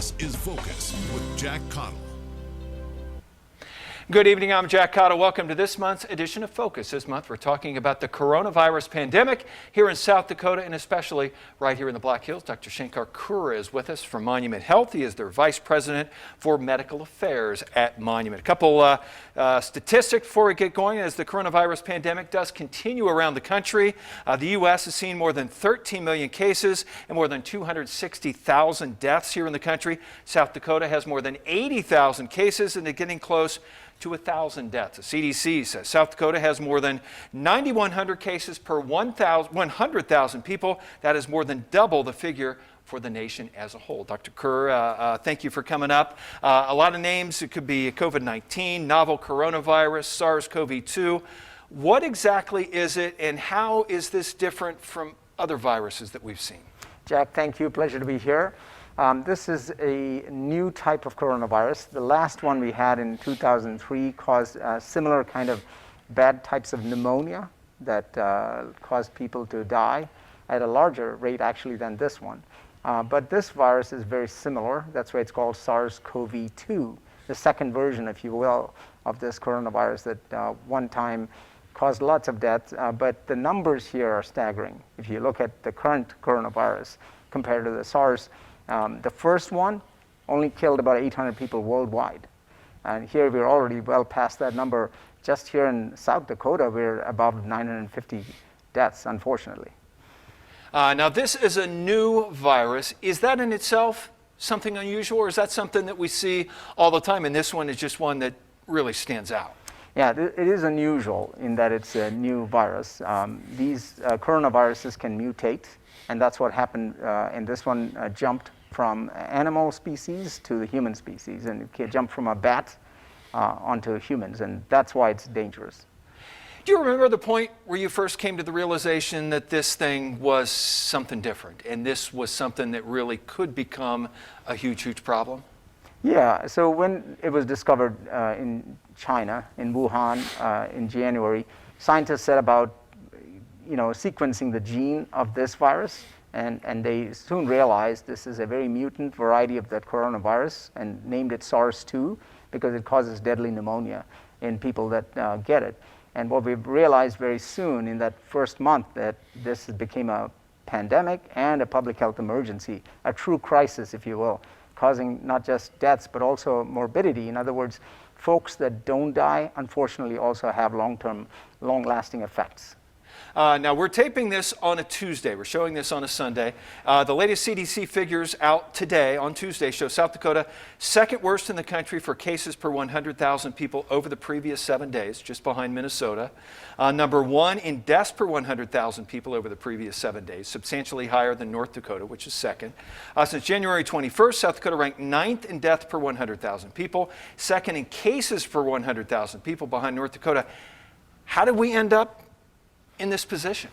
This is Focus with Jack Caudill. Good evening, I'm Jack Caudill. Welcome to this month's edition of Focus. This month we're talking about the coronavirus pandemic here in South Dakota and especially right here in the Black Hills. Dr. Shankar Kurra is with us from Monument Health. He is their Vice President for Medical Affairs at Monument. A couple statistics before we get going. As the coronavirus pandemic does continue around the country, the U.S. has seen more than 13 million cases and more than 260,000 deaths here in the country. South Dakota has more than 80,000 cases and they're getting close to 1,000 deaths. The CDC says South Dakota has more than 9,100 cases per 100,000 people. That is more than double the figure for the nation as a whole. Dr. Kurra, thank you for coming up. A lot of names. It could be COVID-19, novel coronavirus, SARS-CoV-2. What exactly is it, and how is this different from other viruses that we've seen? Jack, thank you. Pleasure to be here. This is a new type of coronavirus. The last one we had in 2003 caused similar kind of bad types of pneumonia that caused people to die at a larger rate actually than this one. But this virus is very similar. That's why it's called SARS-CoV-2, the second version, if you will, of this coronavirus that one time caused lots of deaths. But the numbers here are staggering. If you look at the current coronavirus compared to the SARS, the first one only killed about 800 people worldwide. And here we're already well past that number. Just here in South Dakota, we're above 950 deaths, unfortunately. Now, this is a new virus. Is that in itself something unusual, or is that something that we see all the time, and this one is just one that really stands out? Yeah, it is unusual in that it's a new virus. These coronaviruses can mutate, and that's what happened, and this one jumped from animal species to the human species, and it can jump from a bat onto humans, and that's why it's dangerous. Do you remember the point where you first came to the realization that this thing was something different, and this was something that really could become a huge, huge problem? Yeah, so when it was discovered in China, in Wuhan, in January, scientists set about sequencing the gene of this virus, and they soon realized this is a very mutant variety of that coronavirus and named it SARS-2 because it causes deadly pneumonia in people that get it. And what we realized very soon in that first month that this became a pandemic and a public health emergency, a true crisis, if you will, causing not just deaths but also morbidity. In other words, folks that don't die unfortunately also have long-term, long-lasting effects. Now, we're taping this on a Tuesday. We're showing this on a Sunday. The latest CDC figures out today on Tuesday show South Dakota second worst in the country for cases per 100,000 people over the previous 7 days, just behind Minnesota. Number one in deaths per 100,000 people over the previous 7 days, substantially higher than North Dakota, which is second. Since January 21st, South Dakota ranked ninth in death per 100,000 people, second in cases per 100,000 people behind North Dakota. How did we end up in this position?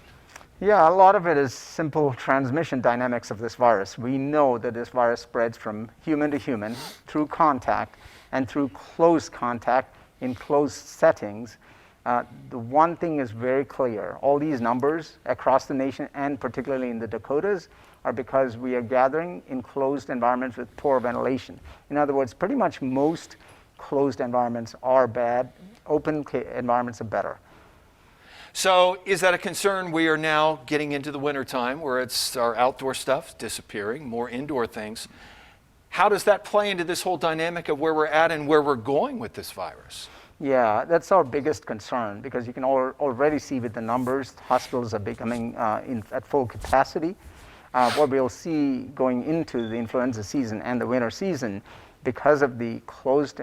Yeah, a lot of it is simple transmission dynamics of this virus. We know that this virus spreads from human to human through contact and through close contact in closed settings. The one thing is very clear. All these numbers across the nation and particularly in the Dakotas are because we are gathering in closed environments with poor ventilation. In other words, pretty much most closed environments are bad. Open environments are better. So is that a concern? We are now getting into the wintertime where it's our outdoor stuff disappearing, more indoor things. How does that play into this whole dynamic of where we're at and where we're going with this virus? Yeah, that's our biggest concern because you can already see with the numbers, hospitals are becoming at full capacity. What we'll see going into the influenza season and the winter season, because of the closed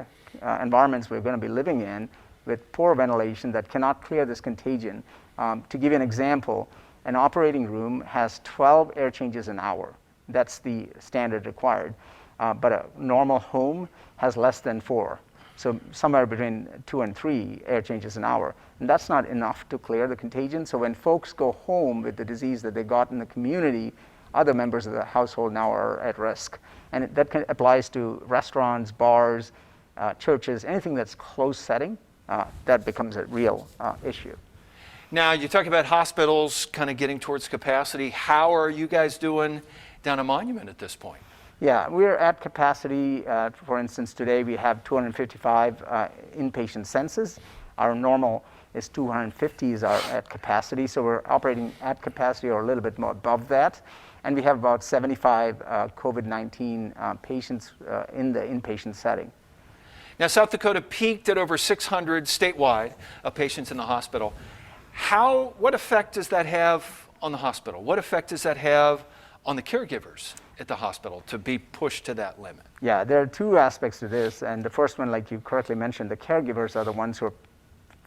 environments we're going to be living in, with poor ventilation that cannot clear this contagion. To give you an example, an operating room has 12 air changes an hour. That's the standard required. But a normal home has less than 4. So somewhere between 2 and 3 air changes an hour. And that's not enough to clear the contagion. So when folks go home with the disease that they got in the community, other members of the household now are at risk. And that applies to restaurants, bars, churches, anything that's closed setting. That becomes a real issue. Now, you talk about hospitals kind of getting towards capacity. How are you guys doing down at Monument at this point? Yeah, we're at capacity. For instance, today we have 255 inpatient census. Our normal is 250 is our at capacity, so we're operating at capacity or a little bit more above that. And we have about 75 COVID-19 patients in the inpatient setting. Now, South Dakota peaked at over 600 statewide of patients in the hospital. What effect does that have on the hospital? What effect does that have on the caregivers at the hospital to be pushed to that limit? Yeah, there are two aspects to this. And the first one, like you correctly mentioned, the caregivers are the ones who are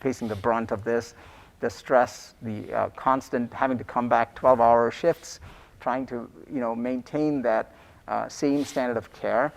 facing the brunt of this, the stress, the constant having to come back 12-hour shifts, trying to maintain that same standard of care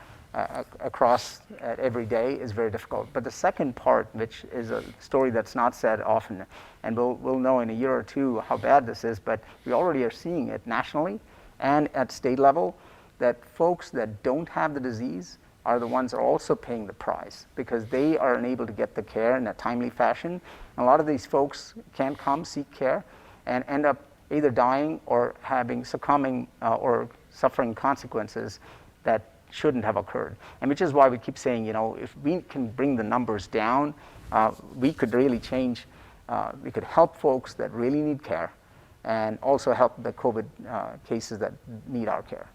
across every day is very difficult. But the second part, which is a story that's not said often, and we'll know in a year or two how bad this is, but we already are seeing it nationally and at state level, that folks that don't have the disease are the ones that are also paying the price because they are unable to get the care in a timely fashion. And a lot of these folks can't come seek care and end up either dying or succumbing or suffering consequences that shouldn't have occurred. And which is why we keep saying, if we can bring the numbers down, we could really change, we could help folks that really need care and also help the COVID cases that need our care.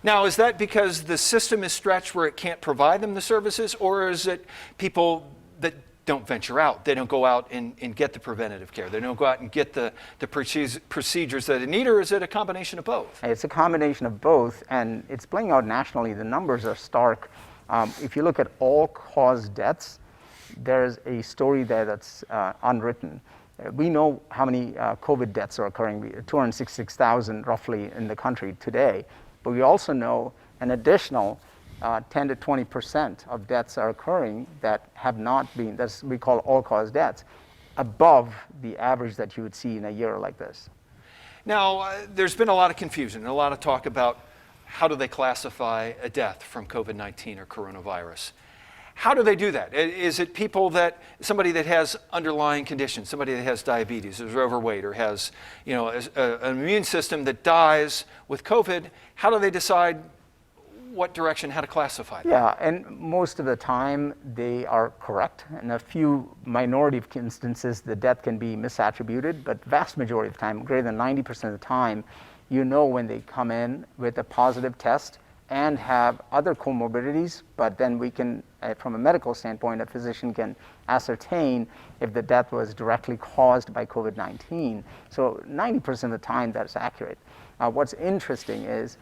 Now, is that because the system is stretched where it can't provide them the services, or is it people that don't venture out? They don't go out and get the preventative care. They don't go out and get the procedures that they need, or is it a combination of both? It's a combination of both, and it's playing out nationally. The numbers are stark. If you look at all-cause deaths, there's a story there that's unwritten. We know how many COVID deaths are occurring, 266,000 roughly in the country today, but we also know an additional 10 to 20% of deaths are occurring that have not been, that's we call all-cause deaths, above the average that you would see in a year like this. Now, there's been a lot of confusion and a lot of talk about how do they classify a death from COVID-19 or coronavirus. How do they do that? Is it somebody that has underlying conditions, somebody that has diabetes, is overweight, or has an immune system that dies with COVID? How do they decide what direction, how to classify that? Yeah, and most of the time they are correct. In a few minority of instances, the death can be misattributed, but vast majority of the time, greater than 90% of the time, when they come in with a positive test and have other comorbidities, but then we can, from a medical standpoint, a physician can ascertain if the death was directly caused by COVID-19. So 90% of the time that's accurate. What's interesting is,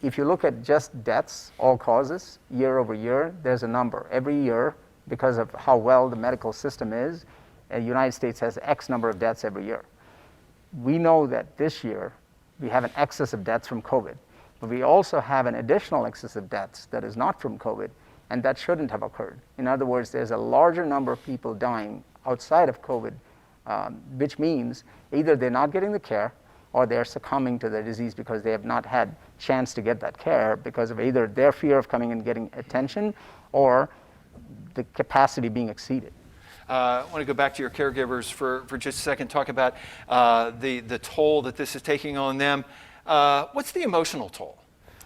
if you look at just deaths, all causes, year over year, there's a number. Every year, because of how well the medical system is, the United States has X number of deaths every year. We know that this year, we have an excess of deaths from COVID. But we also have an additional excess of deaths that is not from COVID, and that shouldn't have occurred. In other words, there's a larger number of people dying outside of COVID, which means either they're not getting the care or they're succumbing to the disease because they have not had chance to get that care because of either their fear of coming and getting attention or the capacity being exceeded. I want to go back to your caregivers for just a second, talk about the toll that this is taking on them. What's the emotional toll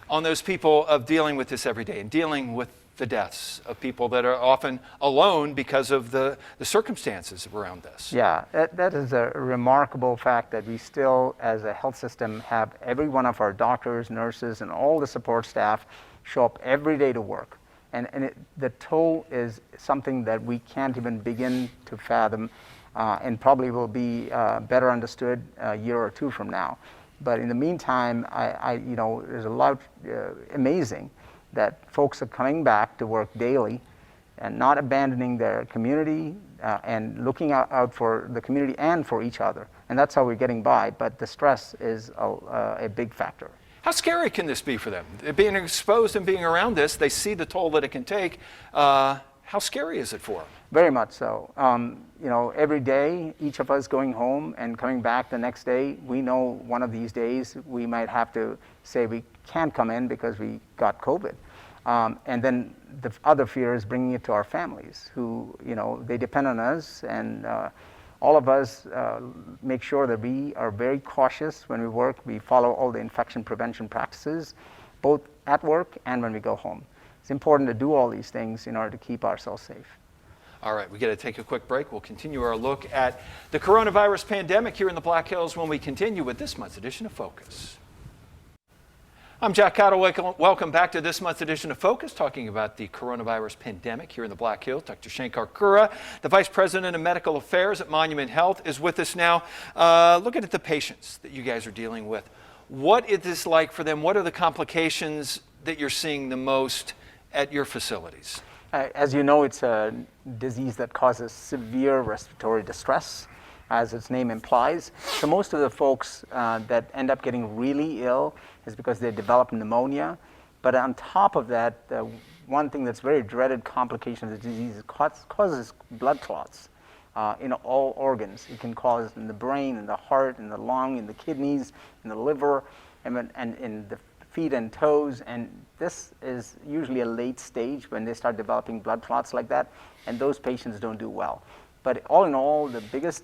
on those people of dealing with this every day and dealing with the deaths of people that are often alone because of the circumstances around this? Yeah, that is a remarkable fact that we still, as a health system, have every one of our doctors, nurses, and all the support staff show up every day to work. And the toll is something that we can't even begin to fathom and probably will be better understood a year or two from now. But in the meantime, there's a lot amazing that folks are coming back to work daily and not abandoning their community and looking out for the community and for each other. And that's how we're getting by. But the stress is a big factor. How scary can this be for them? Being exposed and being around this, they see the toll that it can take. How scary is it for them? Very much so. Every day, each of us going home and coming back the next day, we know one of these days we might have to say we can't come in because we got COVID. And then the other fear is bringing it to our families who, they depend on us, and all of us make sure that we are very cautious when we work. We follow all the infection prevention practices. both at work and when we go home. It's important to do all these things in order to keep ourselves safe. All right, we got to take a quick break. We'll continue our look at the coronavirus pandemic here in the Black Hills when we continue with this month's edition of Focus. I'm Jack Caudill. Welcome back to this month's edition of Focus, talking about the coronavirus pandemic here in the Black Hills. Dr. Shankar Kurra, the Vice President of Medical Affairs at Monument Health, is with us now. Looking at the patients that you guys are dealing with, what is this like for them? What are the complications that you're seeing the most at your facilities? As you know, it's a disease that causes severe respiratory distress, as its name implies. So most of the folks that end up getting really ill is because they develop pneumonia. But on top of that, one thing that's very dreaded complication of the disease is causes blood clots in all organs. It can cause in the brain, in the heart, in the lung, in the kidneys, in the liver, and in the feet and toes. And this is usually a late stage when they start developing blood clots like that, and those patients don't do well. But all in all, the biggest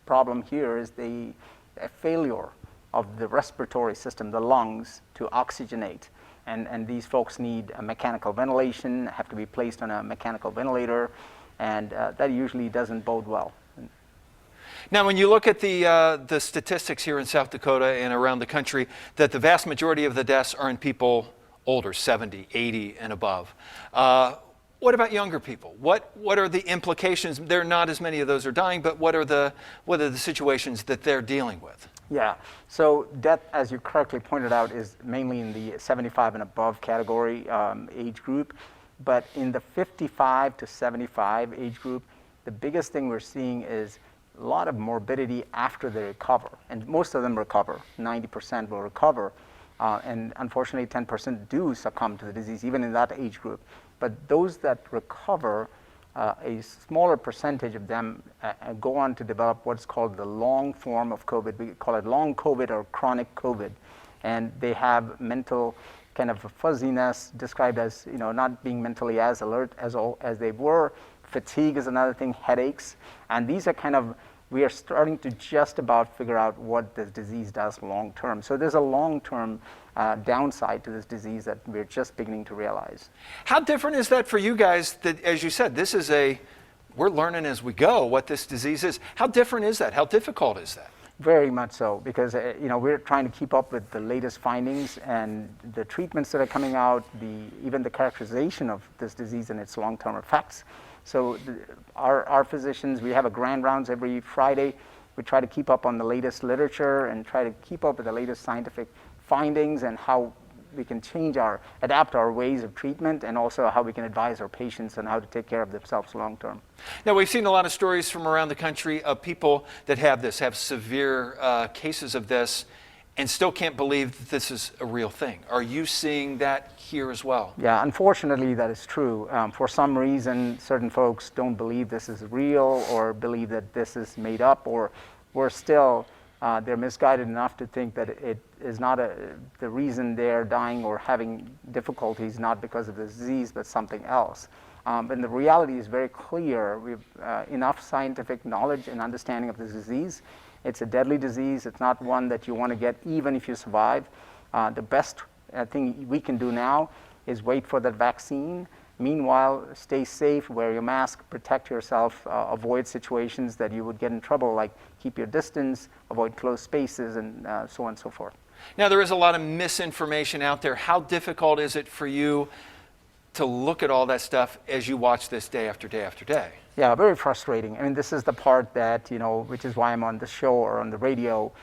problem here is a failure of the respiratory system, the lungs, to oxygenate. And these folks need a mechanical ventilation, have to be placed on a mechanical ventilator, and that usually doesn't bode well. Now, when you look at the statistics here in South Dakota and around the country, that the vast majority of the deaths are in people older, 70, 80 and above. What about younger people? What are the implications? There are not as many of those are dying, but what are the situations that they're dealing with? Yeah, so death, as you correctly pointed out, is mainly in the 75 and above category age group. But in the 55 to 75 age group, the biggest thing we're seeing is a lot of morbidity after they recover. And most of them recover. 90% will recover. And unfortunately, 10% do succumb to the disease, even in that age group. But those that recover, a smaller percentage of them go on to develop what's called the long form of COVID. We call it long COVID or chronic COVID. And they have mental kind of fuzziness, described as not being mentally as alert as they were. Fatigue is another thing, headaches. And these are we are starting to just about figure out what this disease does long term. So there's a long term downside to this disease that we're just beginning to realize. How different is that for you guys? That, as you said, we're learning as we go what this disease is. How different is that? How difficult is that? Very much so, because we're trying to keep up with the latest findings and the treatments that are coming out, even the characterization of this disease and its long-term effects. So our physicians, we have a grand rounds every Friday. We try to keep up on the latest literature and try to keep up with the latest scientific findings and how we can adapt our ways of treatment, and also how we can advise our patients on how to take care of themselves long term. Now, we've seen a lot of stories from around the country of people that have severe cases of this and still can't believe that this is a real thing. Are you seeing that here as well? Yeah, unfortunately that is true. For some reason, certain folks don't believe this is real or believe that this is made up, or they're misguided enough to think that it is not the reason they're dying or having difficulties not because of the disease but something else. And the reality is very clear. We have enough scientific knowledge and understanding of this disease. It's a deadly disease. It's not one that you want to get even if you survive. The best thing we can do now is wait for the vaccine. Meanwhile, stay safe, wear your mask, protect yourself, avoid situations that you would get in trouble, like keep your distance, avoid closed spaces, and so on and so forth. Now, there is a lot of misinformation out there. How difficult is it for you to look at all that stuff as you watch this day after day after day? Yeah, very frustrating. I mean, this is the part that, which is why I'm on the show or on the radio,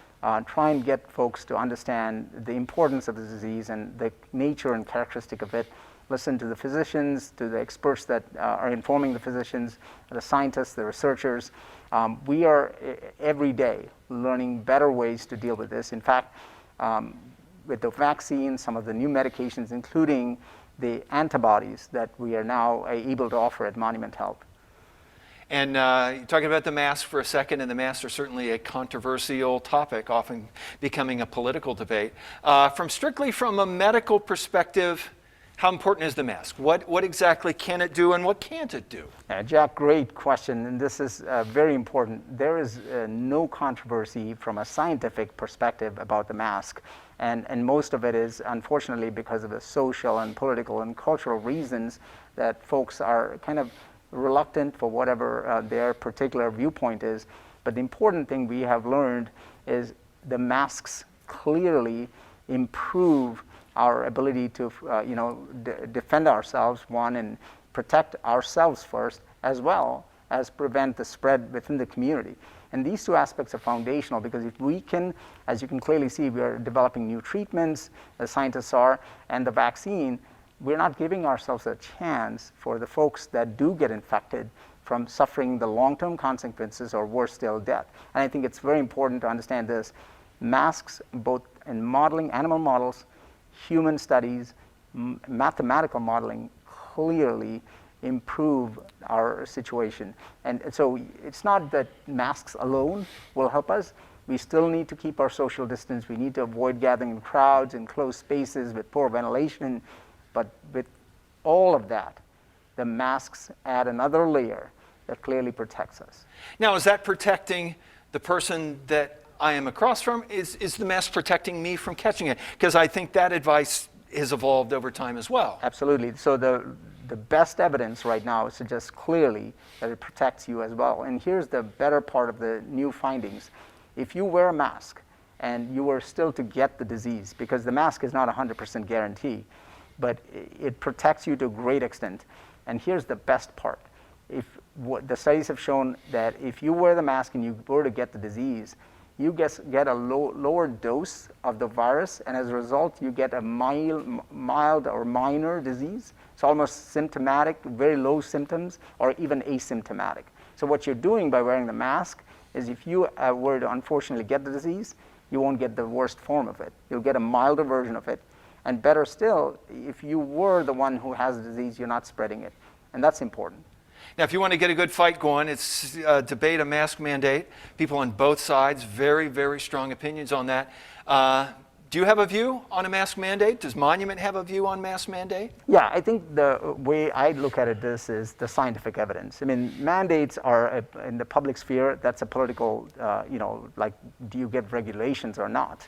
try and get folks to understand the importance of the disease and the nature and characteristic of it. Listen to the physicians, to the experts that are informing the physicians, the scientists, the researchers. We are every day learning better ways to deal with this. In fact, with the vaccine, some of the new medications, including the antibodies that we are now able to offer at Monument Health. And you're talking about the mask for a second, and the masks are certainly a controversial topic, often becoming a political debate. Strictly from a medical perspective, how important is the mask? What exactly can it do and what can't it do? Jack, great question, and this is very important. There is no controversy from a scientific perspective about the mask. And most of it is, unfortunately, because of the social and political and cultural reasons that folks are kind of reluctant for whatever their particular viewpoint is. But the important thing we have learned is the masks clearly improve our ability to, defend ourselves, one, and protect ourselves first, as well as prevent the spread within the community. And these two aspects are foundational, because if we can, as you can clearly see, we are developing new treatments, the scientists are, and the vaccine, we're not giving ourselves a chance for the folks that do get infected from suffering the long-term consequences, or worse still, death. And I think it's very important to understand this. Masks, both in modeling, animal models, human studies, mathematical modeling, clearly improve our situation. And so it's not that masks alone will help us. We still need to keep our social distance. We need to avoid gathering in crowds in closed spaces with poor ventilation. But with all of that, the masks add another layer that clearly protects us. Now, is that protecting the person that I am across from? Is the mask protecting me from catching it? Because I think that advice has evolved over time as well. Absolutely. So the best evidence right now suggests clearly that it protects you as well. And here's the better part of the new findings. If you wear a mask and you were still to get the disease, because the mask is not 100% guarantee, but it protects you to a great extent. And here's the best part. What the studies have shown that if you wear the mask and you were to get the disease, you get a lower dose of the virus, and as a result, you get a mild or minor disease. It's almost symptomatic, very low symptoms, or even asymptomatic. So what you're doing by wearing the mask is, if you were to unfortunately get the disease, you won't get the worst form of it. You'll get a milder version of it. And better still, if you were the one who has the disease, you're not spreading it. And that's important. Now, if you want to get a good fight going, it's debate a mask mandate. People on both sides, very, very strong opinions on that. Do you have a view on a mask mandate? Does Monument have a view on mask mandate? Yeah, I think the way I look at this is the scientific evidence. I mean, mandates are in the public sphere. That's a political, like, do you get regulations or not?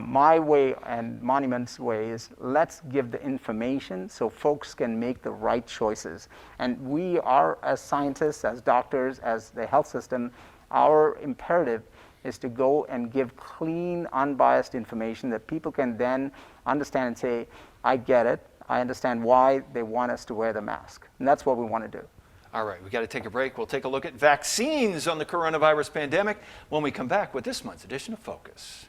My way and Monument's way is, let's give the information so folks can make the right choices. And we are, as scientists, as doctors, as the health system, our imperative is to go and give clean, unbiased information that people can then understand and say, I get it. I understand why they want us to wear the mask. And that's what we want to do. All right, we've got to take a break. We'll take a look at vaccines on the coronavirus pandemic when we come back with this month's edition of Focus.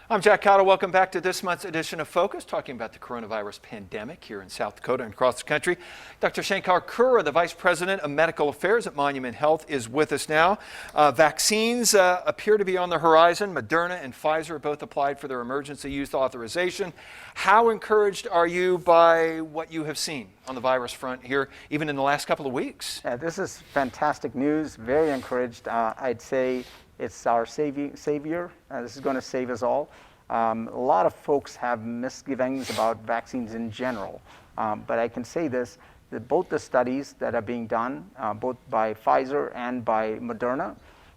I'm Jack Caudill. Welcome back to this month's edition of Focus, talking about the coronavirus pandemic here in South Dakota and across the country. Dr. Shankar Kurra, the Vice President of Medical Affairs at Monument Health, is with us now. Vaccines appear to be on the horizon. Moderna and Pfizer both applied for their emergency use authorization. How encouraged are you by what you have seen on the virus front here, even in the last couple of weeks? This is fantastic news. Very encouraged. I'd say it's our savior. This is going to save us all. A lot of folks have misgivings about vaccines in general, but I can say this, that both the studies that are being done, both by Pfizer and by Moderna,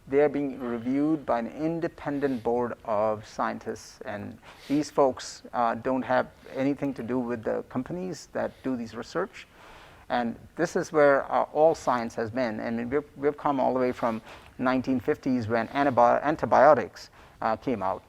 they're being reviewed by an independent board of scientists, and these folks don't have anything to do with the companies that do these research. And this is where all science has been. And we've come all the way from 1950s when antibiotics came out,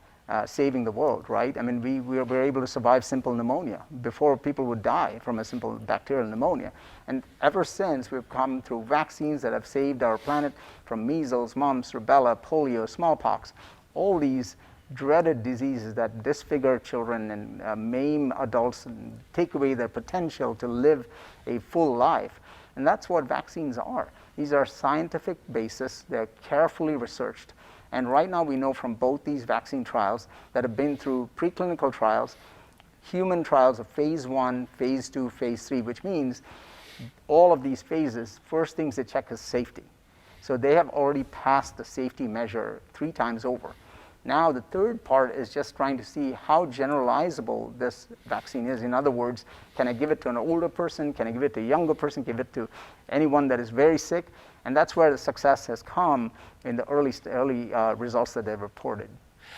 saving the world, right? I mean, we were able to survive simple pneumonia before people would die from a simple bacterial pneumonia. And ever since, we've come through vaccines that have saved our planet from measles, mumps, rubella, polio, smallpox, all these dreaded diseases that disfigure children and maim adults and take away their potential to live a full life. And that's what vaccines are. These are scientific basis. They're carefully researched. And right now we know from both these vaccine trials that have been through preclinical trials, human trials of phase 1, phase 2, phase 3, which means all of these phases, first things they check is safety. So they have already passed the safety measure 3 times over. Now the third part is just trying to see how generalizable this vaccine is. In other words, can I give it to an older person? Can I give it to a younger person? Give it to anyone that is very sick? And that's where the success has come in the early results that they've reported.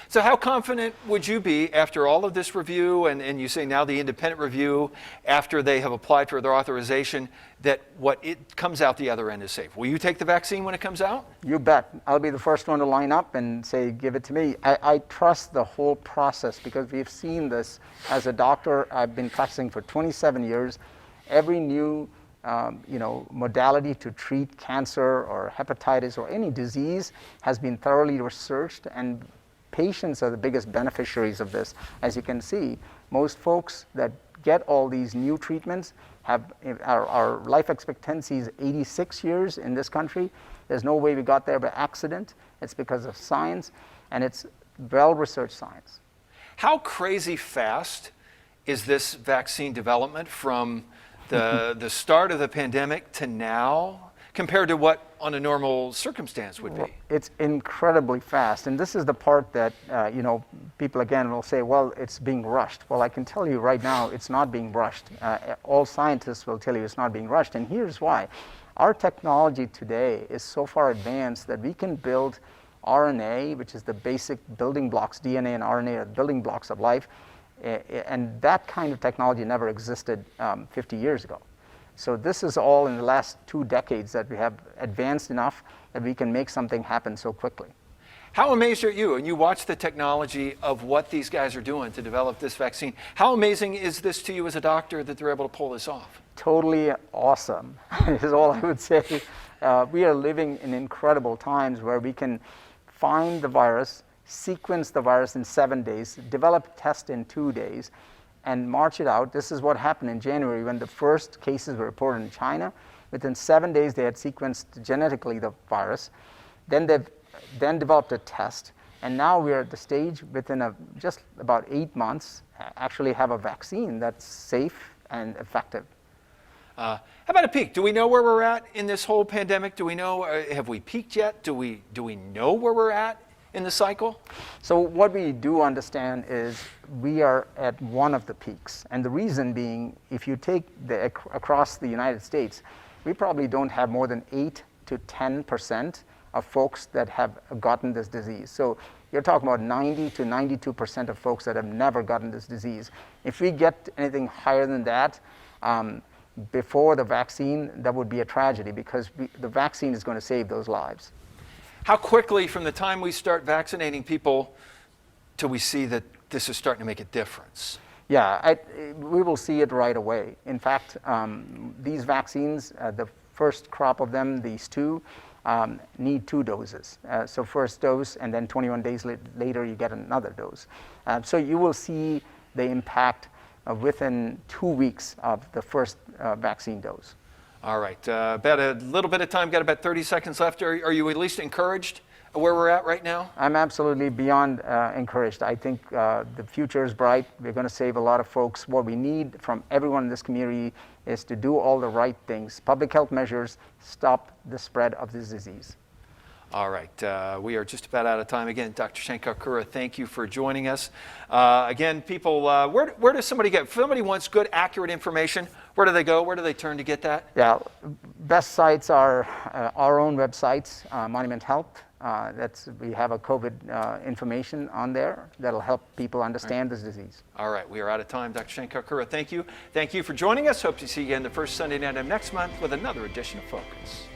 So how confident would you be after all of this review, and you say now the independent review, after they have applied for their authorization, that what it comes out the other end is safe? Will you take the vaccine when it comes out? You bet. I'll be the first one to line up and say, give it to me. I trust the whole process because we've seen this. As a doctor, I've been practicing for 27 years. Every new modality to treat cancer or hepatitis or any disease has been thoroughly researched, and patients are the biggest beneficiaries of this. As you can see, most folks that get all these new treatments have our life expectancy is 86 years in this country. There's no way we got there by accident. It's because of science, and it's well-researched science. How crazy fast is this vaccine development from the start of the pandemic to now, compared to what on a normal circumstance would be? It's incredibly fast, and this is the part that people again will say, well, it's being rushed. Well, I can tell you right now, it's not being rushed. All scientists will tell you it's not being rushed, and here's why. Our technology today is so far advanced that we can build RNA, which is the basic building blocks. DNA and RNA are the building blocks of life, and that kind of technology never existed 50 years ago. So this is all in the last 2 decades that we have advanced enough that we can make something happen so quickly. How amazed are you? And you watch the technology of what these guys are doing to develop this vaccine. How amazing is this to you as a doctor that they're able to pull this off? Totally awesome is all I would say. We are living in incredible times where we can find the virus, sequence the virus in 7 days, develop a test in 2 days, and march it out. This is what happened in January when the first cases were reported in China. Within 7 days, they had sequenced genetically the virus. Then they developed a test. And now we're at the stage within just about 8 months, actually have a vaccine that's safe and effective. How about a peak? Do we know where we're at in this whole pandemic? Do we know, have we peaked yet? Do we know where we're at in the cycle? So what we do understand is we are at one of the peaks. And the reason being, if you take across the United States, we probably don't have more than 8 to 10% of folks that have gotten this disease. So you're talking about 90 to 92% of folks that have never gotten this disease. If we get anything higher than that, before the vaccine, that would be a tragedy because the vaccine is going to save those lives. How quickly from the time we start vaccinating people till we see that this is starting to make a difference? Yeah, we will see it right away. In fact, these vaccines, the first crop of them, these two, need 2 doses. So first dose, and then 21 days later, you get another dose. So you will see the impact within 2 weeks of the first vaccine dose. All right, about a little bit of time, got about 30 seconds left. Are you at least encouraged where we're at right now? I'm absolutely beyond encouraged. I think the future is bright. We're going to save a lot of folks. What we need from everyone in this community is to do all the right things. Public health measures, stop the spread of this disease. All right, we are just about out of time. Again, Dr. Shankar Kurra, thank you for joining us. Again, people, where does somebody get, if somebody wants good, accurate information, where do they go? Where do they turn to get that? Yeah, best sites are our own websites, Monument Health. We have a COVID information on there that'll help people understand this disease. All right, we are out of time. Dr. Shankar Kurra, thank you. Thank you for joining us. Hope to see you again the first Sunday night of next month with another edition of Focus.